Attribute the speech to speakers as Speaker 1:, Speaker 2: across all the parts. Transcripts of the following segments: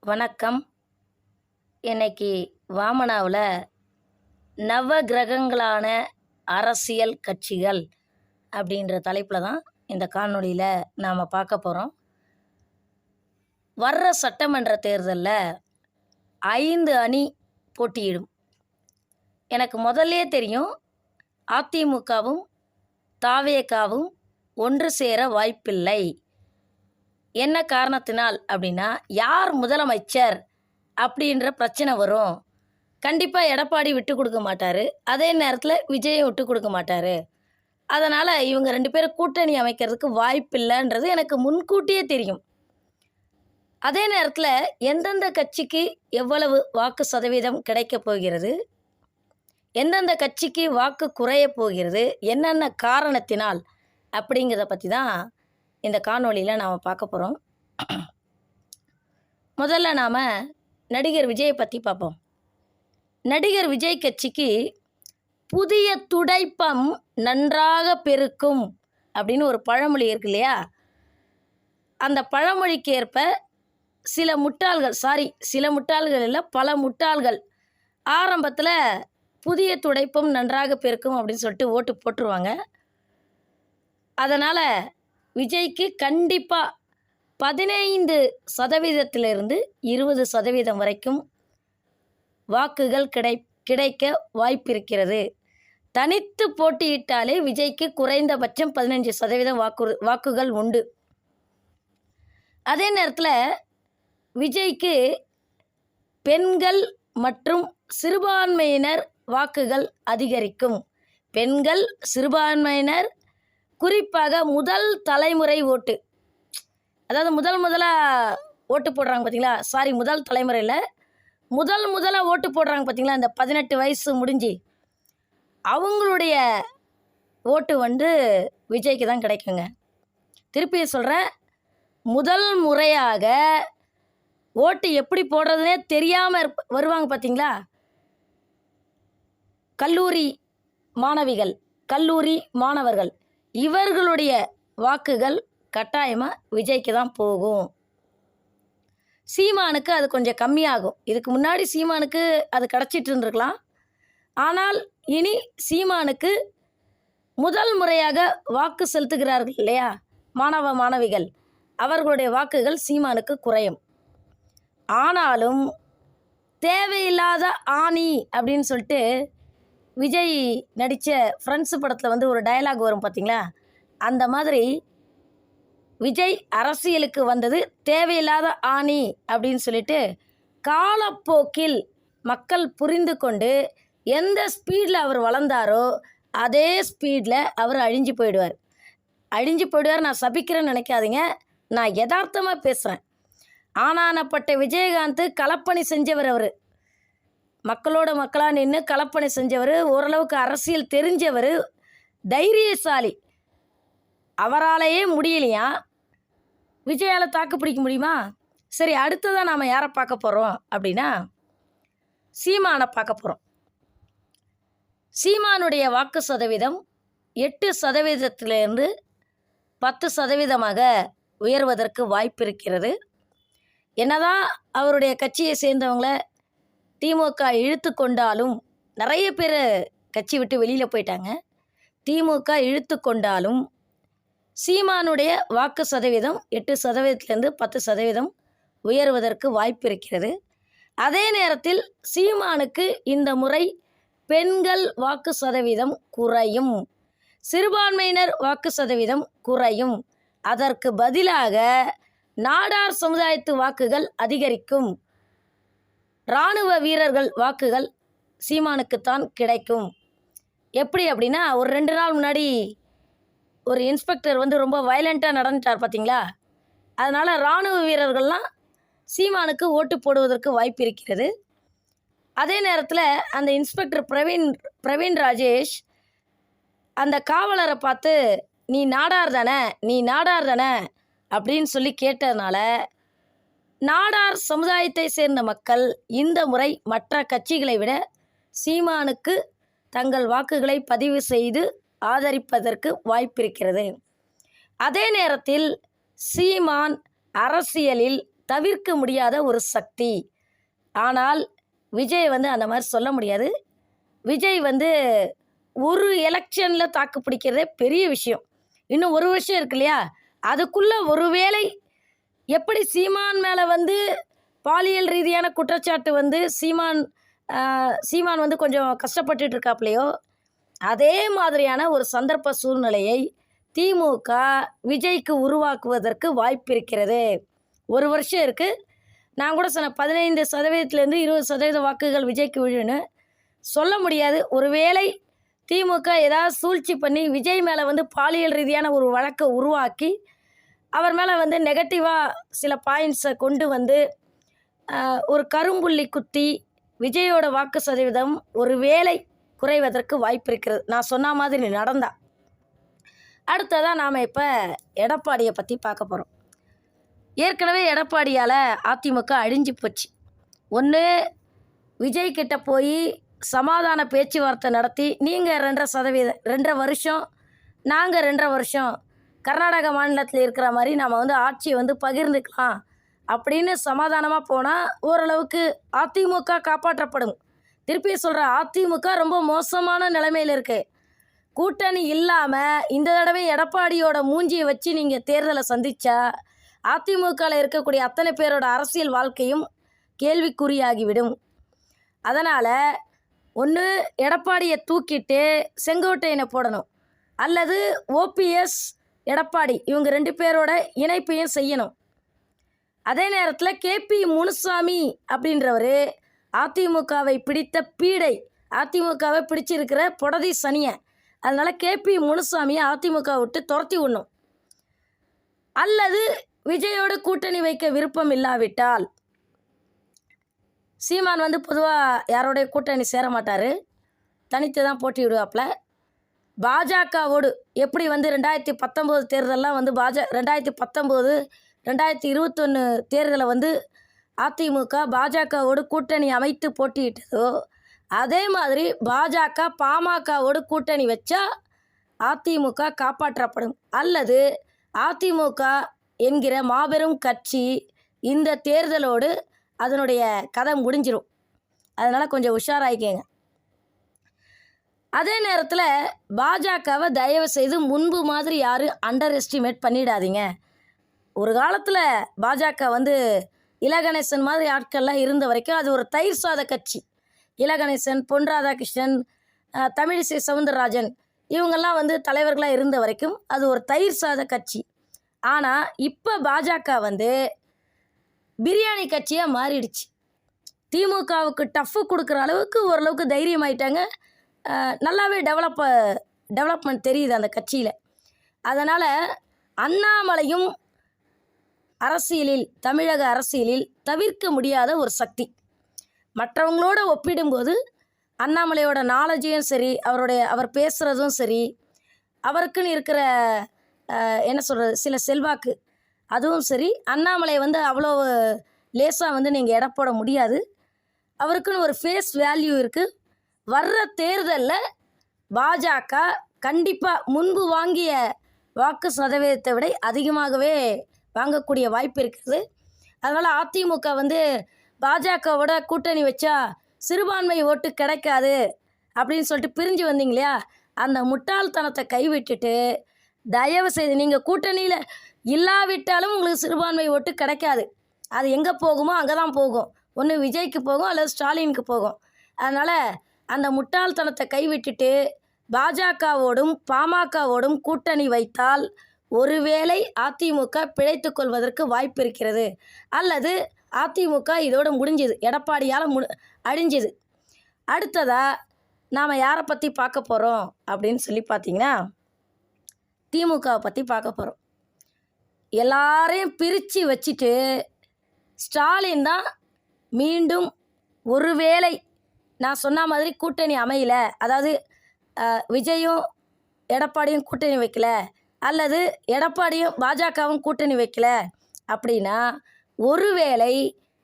Speaker 1: வணக்கம். இன்னைக்கு வாமனாவில் நவ கிரகங்களான அரசியல் கட்சிகள் அப்படின்ற தலைப்பில் தான் இந்த காணொளியில் நாம் பார்க்க போகிறோம். வர்ற சட்டமன்ற தேர்தலில் 5 அணி போட்டியிடும். எனக்கு முதல்லே தெரியும் அதிமுகவும் தாவேகாவும் ஒன்று சேர வாய்ப்பில்லை. என்ன காரணத்தினால் அப்படின்னா, யார் முதலமைச்சர் அப்படின்ற பிரச்சனை வரும். கண்டிப்பாக எடப்பாடி விட்டு கொடுக்க மாட்டார், அதே நேரத்தில் விஜயும் விட்டு கொடுக்க மாட்டார். அதனால் இவங்க 2 பேரும் கூட்டணி அமைக்கிறதுக்கு வாய்ப்பில்லைன்றது எனக்கு முன்கூட்டியே தெரியும். அதே நேரத்தில் எந்தெந்த கட்சிக்கு எவ்வளவு வாக்கு சதவீதம் கிடைக்கப் போகிறது, எந்தெந்த கட்சிக்கு வாக்கு குறைய போகிறது, என்னென்ன காரணத்தினால் அப்படிங்கிறத பற்றி தான் இந்த காணொளியில் நாம் பார்க்க போகிறோம். முதல்ல நாம் நடிகர் விஜயை பற்றி பார்ப்போம். நடிகர் விஜய் கட்சிக்கு புதிய துடைப்பம் நன்றாக பெருக்கும் அப்படின்னு ஒரு பழமொழி இருக்கு இல்லையா? அந்த பழமொழிக்கு ஏற்ப சில முட்டாள்கள் இல்லை, பல முட்டாள்கள் ஆரம்பத்தில் புதிய துடைப்பம் நன்றாக பெருக்கும் அப்படின்னு சொல்லிட்டு ஓட்டு போட்டுருவாங்க. அதனால் விஜய்க்கு கண்டிப்பாக 15% 20% வரைக்கும் வாக்குகள் கிடைக்க வாய்ப்பிருக்கிறது. தனித்து போட்டியிட்டாலே விஜய்க்கு குறைந்தபட்சம் 15% வாக்குகள் உண்டு. அதே நேரத்தில் விஜய்க்கு பெண்கள் மற்றும் சிறுபான்மையினர் வாக்குகள் அதிகரிக்கும். பெண்கள், சிறுபான்மையினர், குறிப்பாக முதல் தலைமுறை ஓட்டு, அதாவது முதலாக ஓட்டு போடுறாங்க பார்த்தீங்களா, முதல் தலைமுறையில் முதலாக ஓட்டு போடுறாங்க பார்த்தீங்களா, இந்த 18 வயசு முடிஞ்சு அவங்களுடைய ஓட்டு விஜய்க்கு தான் கிடைக்குங்க. திருப்பி சொல்கிறேன், முதல் முறையாக ஓட்டு எப்படி போடுறதுனே தெரியாமல் வருவாங்க பார்த்தீங்களா, கல்லூரி மாணவர்கள், இவர்களுடைய வாக்குகள் கட்டாயமாக விஜய்க்கு தான் போகும். சீமானுக்கு அது கொஞ்சம் கம்மியாகும். இதுக்கு முன்னாடி சீமானுக்கு அது கிடச்சிட்டு இருந்திருக்கலாம். ஆனால் இனி சீமானுக்கு முதல் முறையாக வாக்கு செலுத்துகிறார்கள் இல்லையா மாணவிகள், அவர்களுடைய வாக்குகள் சீமானுக்கு குறையும். ஆனாலும் தேவையில்லாத ஆணி அப்படின்னு சொல்லிட்டு விஜய் நடித்த ஃப்ரெண்ட்ஸு படத்தில் ஒரு டயலாக் வரும் பார்த்தீங்களா, அந்த மாதிரி விஜய் அரசியலுக்கு வந்தது தேவையில்லாத ஆணி அப்படின்னு சொல்லிட்டு காலப்போக்கில் மக்கள் புரிந்து கொண்டு எந்த ஸ்பீடில் அவர் வளர்ந்தாரோ அதே ஸ்பீடில் அவர் அழிஞ்சு போயிடுவார். நான் சபிக்கிறேன்னு நினைக்காதீங்க, நான் யதார்த்தமாக பேசுகிறேன். ஆனானப்பட்ட விஜயகாந்த் களப்பணி செஞ்சவர். அவர் மக்களோட மக்களாக நின்று களப்பணி செஞ்சவர், ஓரளவுக்கு அரசியல் தெரிஞ்சவர், தைரியசாலி. அவராலேயே முடியலையா, விஜயால் தாக்கு பிடிக்க முடியுமா? சரி, அடுத்ததாக நாம் யாரை பார்க்க போகிறோம் அப்படின்னா, சீமானை பார்க்க போகிறோம். சீமானுடைய வாக்கு சதவீதம் 8% 10% உயர்வதற்கு வாய்ப்பு இருக்கிறது. என்னதான் அவருடைய கட்சியை சேர்ந்தவங்கள திமுக இழுத்து கொண்டாலும், நிறைய பேர் கட்சி விட்டு வெளியில் போயிட்டாங்க, திமுக இழுத்து கொண்டாலும் சீமானுடைய வாக்கு சதவீதம் 8% 10% உயர்வதற்கு வாய்ப்பு இருக்கிறது. அதே நேரத்தில் சீமானுக்கு இந்த முறை பெண்கள் வாக்கு சதவீதம் குறையும், சிறுபான்மையினர் வாக்கு சதவீதம் குறையும். அதற்கு பதிலாக நாடார் சமுதாயத்து வாக்குகள் அதிகரிக்கும். இராணுவ வீரர்கள் வாக்குகள் சீமானுக்குத்தான் கிடைக்கும். எப்படி அப்படின்னா, ஒரு 2 நாள் முன்னாடி ஒரு இன்ஸ்பெக்டர் ரொம்ப வயலண்ட்டாக நடந்துட்டார் பார்த்தீங்களா, அதனால் இராணுவ வீரர்கள்லாம் சீமானுக்கு ஓட்டு போடுவதற்கு வாய்ப்பு இருக்கிறது. அதே நேரத்தில் அந்த இன்ஸ்பெக்டர் பிரவீன் ராஜேஷ் அந்த காவலரை பார்த்து நீ நாடார் தானே அப்படின்னு சொல்லி கேட்டதுனால நாடார் சமுதாயத்தை சேர்ந்த மக்கள் இந்த முறை மற்ற கட்சிகளை விட சீமானுக்கு தங்கள் வாக்குகளை பதிவு செய்து ஆதரிப்பதற்கு வாய்ப்பிருக்கிறது. அதே நேரத்தில் சீமான் அரசியலில் தவிர்க்க முடியாத ஒரு சக்தி. ஆனால் விஜய் வந்து அந்த மாதிரி சொல்ல முடியாது. விஜய் வந்து ஒரு எலெக்ஷனில் தாக்கு பிடிக்கிறதே பெரிய விஷயம். இன்னும் ஒரு வருஷம் இருக்கு இல்லையா, அதுக்குள்ளே ஒருவேளை எப்படி சீமான் மேலே வந்து பாலியல் ரீதியான குற்றச்சாட்டு வந்து சீமான் வந்து கொஞ்சம் கஷ்டப்பட்டுட்டு இருக்காப்லையோ, அதே மாதிரியான ஒரு சந்தர்ப்ப சூழ்நிலையை திமுக விஜய்க்கு உருவாக்குவதற்கு வாய்ப்பு இருக்கிறது. ஒரு வருஷம் இருக்குது. நான் கூட சொன்னேன் 15%லேருந்து 20% வாக்குகள் விஜய்க்கு விழுன்னு சொல்ல முடியாது. ஒருவேளை திமுக ஏதாவது சூழ்ச்சி பண்ணி விஜய் மேலே வந்து பாலியல் ரீதியான ஒரு வழக்கை உருவாக்கி அவர் மேலே வந்து நெகட்டிவாக சில பாயிண்ட்ஸை கொண்டு வந்து ஒரு கரும்புள்ளி குத்தி விஜயோட வாக்கு சதவீதம் ஒருவேளை குறைவதற்கு வாய்ப்பு இருக்கிறது. நான் சொன்ன மாதிரி நடந்தா. அடுத்ததாக நாம் இப்போ எடப்பாடியை பற்றி பார்க்க போகிறோம். ஏற்கனவே எடப்பாடியால் அதிமுக அழிஞ்சு போச்சு. ஒன்று விஜய் கிட்ட போய் சமாதான பேச்சுவார்த்தை நடத்தி நீங்கள் 2.5 வருஷம் நாங்கள் 2.5 வருஷம் கர்நாடக மாநிலத்தில் இருக்கிற மாதிரி நாம் வந்து ஆட்சியை வந்து பகிர்ந்துக்கலாம் அப்படின்னு சமாதானமாக போனால் ஓரளவுக்கு அதிமுக காப்பாற்றப்படும். திருப்பி சொல்கிற அதிமுக ரொம்ப மோசமான நிலைமையில் இருக்குது. கூட்டணி இல்லாமல் இந்த தடவை எடப்பாடியோட மூஞ்சியை வச்சு நீங்கள் தேர்தலை சந்தித்தா அதிமுகவில் இருக்கக்கூடிய அத்தனை பேரோட அரசியல் வாழ்க்கையும் கேள்விக்குறியாகிவிடும். அதனால் ஒன்று எடப்பாடியை தூக்கிட்டு செங்கோட்டையனை போடணும், அல்லது ஓபிஎஸ் எடப்பாடி இவங்க 2 பேரோட இணைப்பையும் செய்யணும். அதே நேரத்தில் கேபி முனுசாமி அப்படின்றவர் அதிமுகவை பிடித்த பீடை, அதிமுகவை பிடிச்சிருக்கிற பொடதி சனியை. அதனால் கேபி முனுசாமியை அதிமுக விட்டு துரத்தி விடணும். அல்லது விஜயோடு கூட்டணி வைக்க விருப்பம் இல்லாவிட்டால் சீமான் வந்து பொதுவாக யாரோடைய கூட்டணி சேர மாட்டார், தனித்து தான் போட்டி விடுவாப்புல. பாஜகவோடு எப்படி வந்து 2019 தேர்தலெலாம் வந்து 2019 2021 தேர்தலை வந்து அதிமுக பாஜகவோடு கூட்டணி அமைத்து போட்டியிட்டதோ அதே மாதிரி பாஜக பாமகவோடு கூட்டணி வச்சா அதிமுக காப்பாற்றப்படும். அல்லது அதிமுக என்கிற மாபெரும் கட்சி இந்த தேர்தலோடு அதனுடைய கதை முடிஞ்சிடும். அதனால் கொஞ்சம் உஷாராயிக்கங்க. அதே நேரத்தில் பாஜகவை தயவு செய்து முன்பு மாதிரி யாரும் அண்டர் எஸ்டிமேட் பண்ணிடாதீங்க. ஒரு காலத்தில் பாஜக வந்து இலகணேசன் மாதிரி ஆட்கள்லாம் இருந்த வரைக்கும் அது ஒரு தயிர் சாத கட்சி. இலகணேசன், பொன் ராதாகிருஷ்ணன், தமிழிசை சவுந்தரராஜன் இவங்கெல்லாம் வந்து தலைவர்களாக இருந்த வரைக்கும் அது ஒரு தயிர் சாத கட்சி. ஆனால் இப்போ பாஜக வந்து பிரியாணி கட்சியாக மாறிடுச்சு. திமுகவுக்கு டஃப்பு கொடுக்குற அளவுக்கு ஓரளவுக்கு தைரியமாயிட்டாங்க. நல்லாவே டெவலப்மெண்ட் தெரியுது அந்த கட்சியில். அதனால் அண்ணாமலையும் அரசியலில், தமிழக அரசியலில் தவிர்க்க முடியாத ஒரு சக்தி. மற்றவங்களோட ஒப்பிடும்போது அண்ணாமலையோட நாலேஜையும் சரி, அவர் பேசுகிறதும் சரி, அவருக்குன்னு இருக்கிற என்ன சொல்கிறது சில செல்வாக்கு அதுவும் சரி, அண்ணாமலை வந்து அவ்வளோ லேசாக வந்து நீங்கள் எடை போட முடியாது. அவருக்குன்னு ஒரு ஃபேஸ் வேல்யூ இருக்குது. வர்ற தேர்தலில் பாஜக கண்டிப்பாக முன்பு வாங்கிய வாக்கு சதவீதத்தை விட அதிகமாகவே வாங்கக்கூடிய வாய்ப்பு இருக்குது. அதனால் அதிமுக வந்து பாஜகவோட கூட்டணி வச்சா சிறுபான்மை ஓட்டு கிடைக்காது அப்படின்னு சொல்லிட்டு பிரிஞ்சு வந்தீங்க இல்லையா, அந்த முட்டாள்தனத்தை கைவிட்டுட்டு தயவு செய்து நீங்கள் கூட்டணியில் இல்லாவிட்டாலும் உங்களுக்கு சிறுபான்மை ஓட்டு கிடைக்காது. அது எங்கே போகுமோ அங்கே தான் போகும். ஒன்று விஜய்க்கு போகும் அல்லது ஸ்டாலினுக்கு போகும். அதனால் அந்த முட்டாள்தனத்தை கைவிட்டுட்டு பாஜகவோடும் பாமகவோடும் கூட்டணி வைத்தால் ஒருவேளை அதிமுக பிழைத்து கொள்வதற்கு வாய்ப்பு இருக்கிறது. அல்லது அதிமுக இதோடு முடிஞ்சுது, எடப்பாடியால் அழிஞ்சுது. அடுத்ததாக நாம் யாரை பற்றி பார்க்க போகிறோம் அப்படின்னு சொல்லி பார்த்தீங்கன்னா திமுகவை பற்றி பார்க்க போகிறோம். எல்லாரையும் பிரித்து வச்சுட்டு ஸ்டாலின் தான் மீண்டும் ஒருவேளை நான் சொன்ன மாதிரி கூட்டணி அமையல, அதாவது விஜயும் எடப்பாடியும் கூட்டணி வைக்கல, அல்லது எடப்பாடியும் பாஜகவும் கூட்டணி வைக்கல அப்படின்னா ஒருவேளை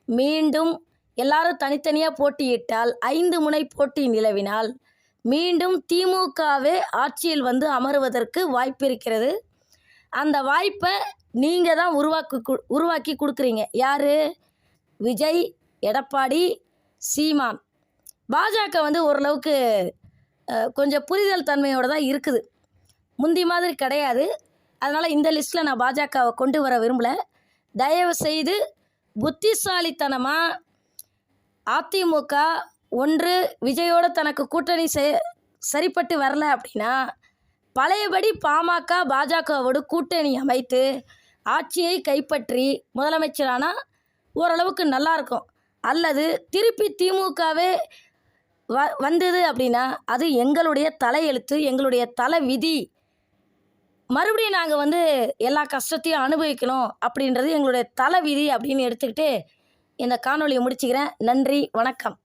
Speaker 1: மீண்டும் எல்லாரும் தனித்தனியாக போட்டியிட்டால் 5 முனை போட்டி நிலவினால் மீண்டும் திமுகவே ஆட்சியில் வந்து அமருவதற்கு வாய்ப்பு இருக்கிறது. அந்த வாய்ப்பை நீங்கள் தான் உருவாக்கி கொடுக்குறீங்க. யார்? விஜய், எடப்பாடி, சீமான். பாஜக வந்து ஓரளவுக்கு கொஞ்சம் புரிதல் தன்மையோடு தான் இருக்குது, முந்தி மாதிரி கிடையாது. அதனால் இந்த லிஸ்ட்டில் நான் பாஜகவை கொண்டு வர விரும்பலை. தயவு செய்து புத்திசாலித்தனமாக அதிமுக ஒன்று விஜயோடு தனக்கு கூட்டணி சரிப்பட்டு வரல அப்படின்னா பழையபடி பாமக பாஜகவோடு கூட்டணி அமைத்து ஆட்சியை கைப்பற்றி முதலமைச்சரானால் ஓரளவுக்கு நல்லாயிருக்கும். அல்லது திருப்பி திமுகவே வந்தது அப்படின்னா அது எங்களுடைய தலையெழுத்து, எங்களுடைய தலை விதி. மறுபடியும் நாங்கள் வந்து எல்லா கஷ்டத்தையும் அனுபவிக்கணும் அப்படின்றது எங்களுடைய தலை விதி அப்படின்னு எடுத்துக்கிட்டு இந்த காணொலியை முடிச்சுக்கிறேன். நன்றி, வணக்கம்.